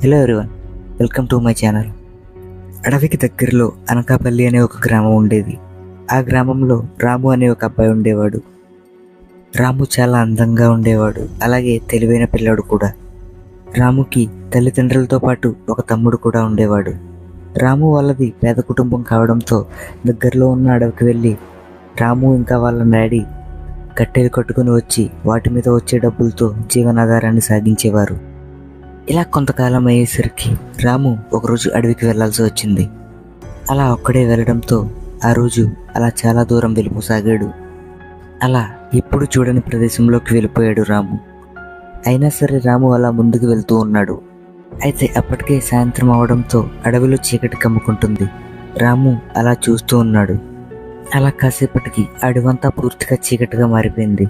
Hello everyone, welcome to my channel. అడవికి దగ్గరలో అనకాపల్లి అనే ఒక గ్రామం ఉండేది. ఆ గ్రామంలో రాము అనే ఒక అబ్బాయి ఉండేవాడు. రాము చాలా అందంగా ఉండేవాడు, అలాగే తెలివైన పిల్లాడు కూడా. రాముకి తల్లిదండ్రులతో పాటు ఒక తమ్ముడు కూడా ఉండేవాడు. రాము వాళ్ళది పేద కుటుంబం కావడంతో దగ్గరలో ఉన్న అడవికి వెళ్ళి రాము ఇంకా వాళ్ళ డాడీ కట్టెలు కట్టుకుని వచ్చి వాటి మీద వచ్చే డబ్బులతో జీవనాధారాన్ని సాగించేవారు. ఇలా కొంతకాలం అయ్యేసరికి రాము ఒకరోజు అడవికి వెళ్లాల్సి వచ్చింది. అలా ఒక్కడే వెళ్ళడంతో ఆ రోజు అలా చాలా దూరం వెళ్ళిపోసాగాడు. అలా ఎప్పుడు చూడని ప్రదేశంలోకి వెళ్ళిపోయాడు రాము. అయినా సరే రాము అలా ముందుకు వెళ్తూ ఉన్నాడు. అయితే అప్పటికే సాయంత్రం అవడంతో అడవిలో చీకటి కమ్ముకుంటుంది. రాము అలా చూస్తూ ఉన్నాడు. అలా కాసేపటికి అడవంతా పూర్తిగా చీకటిగా మారిపోయింది.